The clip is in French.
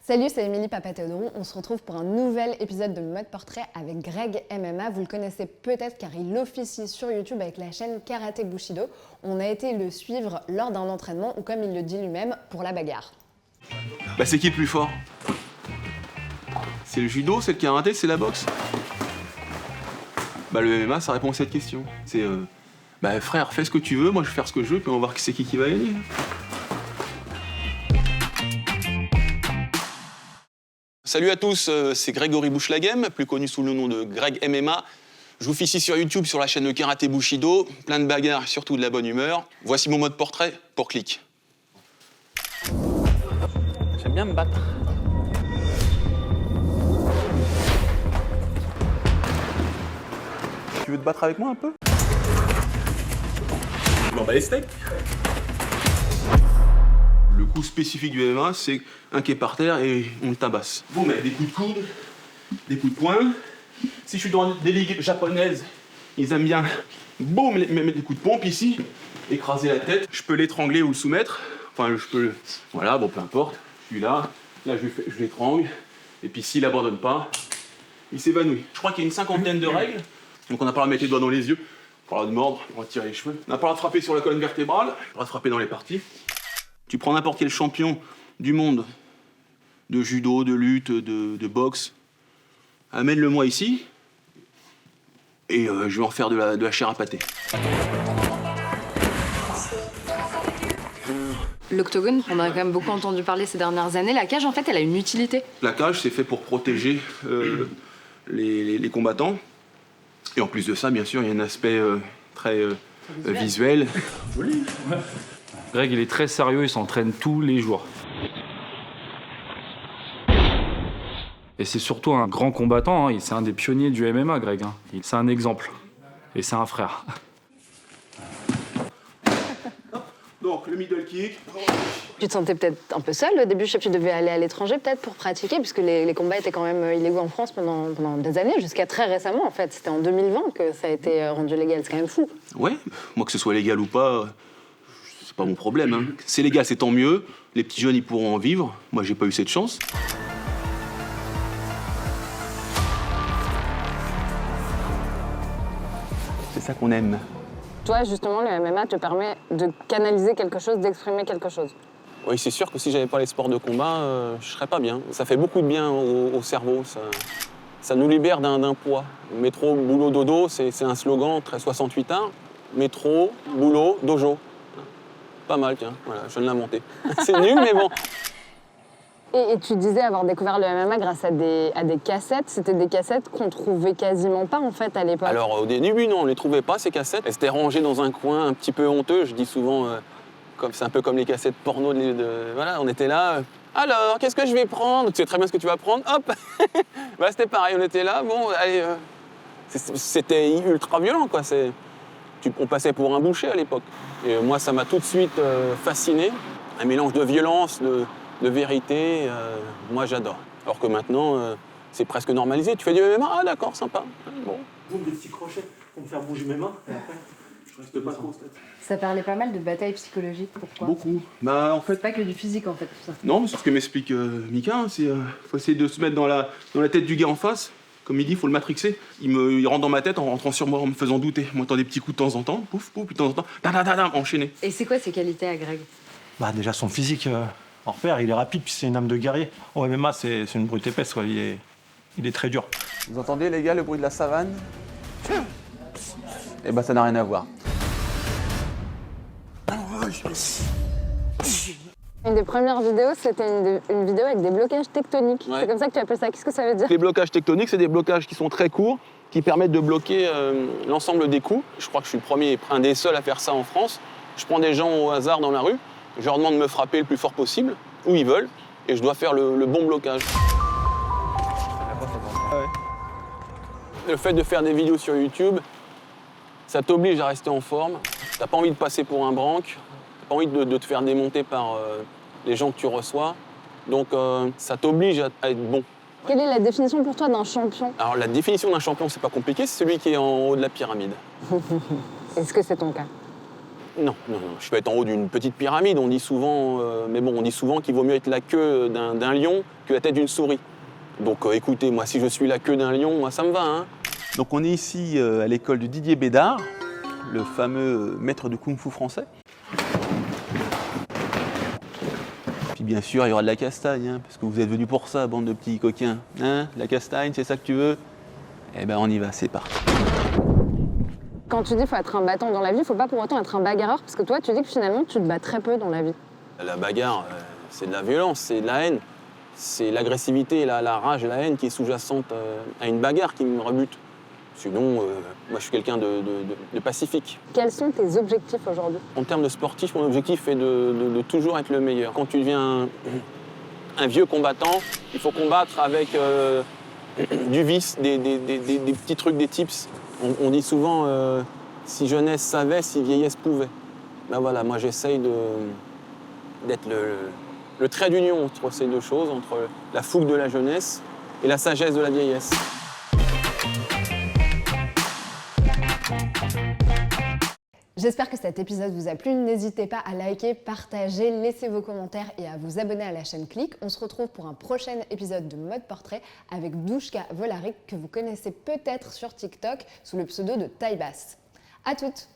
Salut, c'est Émilie Papatheodoron. On se retrouve pour un nouvel épisode de Mode Portrait avec Greg MMA. Vous le connaissez peut-être car il officie sur YouTube avec la chaîne Karaté Bushido. On a été le suivre lors d'un entraînement ou comme il le dit lui-même, pour la bagarre. C'est qui le plus fort? C'est le judo, c'est le karaté, c'est la boxe? Le MMA, ça répond à cette question. C'est frère, fais ce que tu veux, moi je vais faire ce que je veux, puis on va voir c'est qui va gagner. Salut à tous, c'est Grégory Bouchelaghem, plus connu sous le nom de Greg MMA. Je vous officie sur YouTube sur la chaîne de Karaté Bushido, plein de bagarres, surtout de la bonne humeur. Voici mon mode portrait pour clic. J'aime bien me battre. Tu veux te battre avec moi un peu? Je m'en bats les steaks. Le coup spécifique du MMA, c'est un qui est par terre et on le tabasse. Vous mettez des coups de coude, des coups de poing. Si je suis dans des ligues japonaises, ils aiment bien boum, mettre des coups de pompe ici, écraser la tête. Je peux l'étrangler ou le soumettre. Enfin, je peux. Voilà, bon, peu importe. Je suis là, je l'étrangle. Et puis s'il abandonne pas, il s'évanouit. Je crois qu'il y a une cinquantaine de règles. Donc on n'a pas le droit de mettre les doigts dans les yeux, on n'a pas le droit de mordre, on va tirer les cheveux. On n'a pas le droit de frapper sur la colonne vertébrale, on n'a pas le droit de frapper dans les parties. Tu prends n'importe quel champion du monde, de judo, de lutte, de boxe, amène-le-moi ici, et je vais en faire de la chair à pâté. L'octogone, on en a quand même beaucoup entendu parler ces dernières années. La cage, en fait, elle a une utilité. La cage, c'est fait pour protéger les combattants. Et en plus de ça, bien sûr, il y a un aspect très visuel. Joli. Greg, il est très sérieux, il s'entraîne tous les jours. Et c'est surtout un grand combattant, hein. C'est un des pionniers du MMA, Greg. Hein. C'est un exemple. Et c'est un frère. Donc, le middle kick. Tu te sentais peut-être un peu seul au début, je sais que tu devais aller à l'étranger peut-être pour pratiquer, puisque les combats étaient quand même illégaux en France pendant des années, jusqu'à très récemment en fait. C'était en 2020 que ça a été rendu légal, c'est quand même fou. Ouais, moi que ce soit légal ou pas, c'est pas mon problème. Hein. C'est légal, c'est tant mieux. Les petits jeunes, ils pourront en vivre. Moi, j'ai pas eu cette chance. C'est ça qu'on aime. Toi, justement, le MMA te permet de canaliser quelque chose, d'exprimer quelque chose. Oui, c'est sûr que si j'avais pas les sports de combat, je serais pas bien. Ça fait beaucoup de bien au cerveau. Ça nous libère d'un poids. Métro, boulot, dodo, c'est un slogan très 68 ans. Métro, boulot, dojo. Pas mal, tiens. Voilà, je viens de l'inventer. C'est nul, mais bon. Et tu disais avoir découvert le MMA grâce à des cassettes. C'était des cassettes qu'on trouvait quasiment pas en fait à l'époque. Alors au début, non, on les trouvait pas ces cassettes. Elles étaient rangées dans un coin un petit peu honteux. Je dis souvent, c'est un peu comme les cassettes porno. Voilà, on était là. Alors, qu'est-ce que je vais prendre? Tu sais très bien ce que tu vas prendre. Hop. C'était pareil, on était là. Bon, allez. C'était ultra violent, quoi. On passait pour un boucher à l'époque. Et moi, ça m'a tout de suite fasciné. Un mélange de violence, de vérité, moi j'adore. Alors que maintenant, c'est presque normalisé. Tu fais du MMA, ah d'accord, sympa. Bon. Des petits crochets pour me faire bouger mes mains, et après, je reste pas trop. Ça parlait pas mal de bataille psychologique, pourquoi? Beaucoup. En fait. C'est pas que du physique en fait, tout ça. Non, mais c'est ce que m'explique Mika, hein, c'est faut essayer de se mettre dans la tête du gars en face. Comme il dit, il faut le matrixer. Il rentre dans ma tête en rentrant sur moi, en me faisant douter. Moi, j'entends des petits coups de temps en temps, pouf, pouf, de temps en temps, enchaîné. Et c'est quoi ses qualités à Greg? Déjà son physique, en repère, il est rapide, puis c'est une âme de guerrier. Au MMA, c'est une brute épaisse, quoi. Il est très dur. Vous entendez les gars le bruit de la savane? Ça n'a rien à voir. Une des premières vidéos, c'était une vidéo avec des blocages tectoniques. Ouais. C'est comme ça que tu appelles ça. Qu'est-ce que ça veut dire? Les blocages tectoniques, c'est des blocages qui sont très courts, qui permettent de bloquer l'ensemble des coups. Je crois que je suis le premier, un des seuls à faire ça en France. Je prends des gens au hasard dans la rue, je leur demande de me frapper le plus fort possible, où ils veulent, et je dois faire le bon blocage. Le fait de faire des vidéos sur YouTube, ça t'oblige à rester en forme. T'as pas envie de passer pour un branque, t'as pas envie de te faire démonter par les gens que tu reçois. Donc ça t'oblige à être bon. Quelle est la définition pour toi d'un champion? Alors la définition d'un champion, c'est pas compliqué, c'est celui qui est en haut de la pyramide. Est-ce que c'est ton cas? Non, je peux être en haut d'une petite pyramide, on dit souvent, mais bon, on dit souvent qu'il vaut mieux être la queue d'un lion que la tête d'une souris. Donc écoutez, moi si je suis la queue d'un lion, moi ça me va. Hein. Donc on est ici à l'école de Didier Bédard, le fameux maître de kung-fu français. Puis bien sûr, il y aura de la castagne, hein, parce que vous êtes venus pour ça, bande de petits coquins. Hein, la castagne, c'est ça que tu veux? Eh ben on y va, c'est parti. Quand tu dis qu'il faut être un battant dans la vie, il ne faut pas pour autant être un bagarreur, parce que toi, tu dis que finalement, tu te bats très peu dans la vie. La bagarre, c'est de la violence, c'est de la haine. C'est l'agressivité, la rage et la haine qui est sous-jacente à une bagarre qui me rebute. Sinon, moi je suis quelqu'un de pacifique. Quels sont tes objectifs aujourd'hui? En termes de sportif, mon objectif est de toujours être le meilleur. Quand tu deviens un vieux combattant, il faut combattre avec du vice, des petits trucs, des tips. On dit souvent si jeunesse savait, si vieillesse pouvait. Ben voilà, moi j'essaye d'être le trait d'union entre ces deux choses, entre la fougue de la jeunesse et la sagesse de la vieillesse. J'espère que cet épisode vous a plu. N'hésitez pas à liker, partager, laisser vos commentaires et à vous abonner à la chaîne Click. On se retrouve pour un prochain épisode de Mode Portrait avec Douchka Volaric que vous connaissez peut-être sur TikTok sous le pseudo de Taille Basse. À toutes!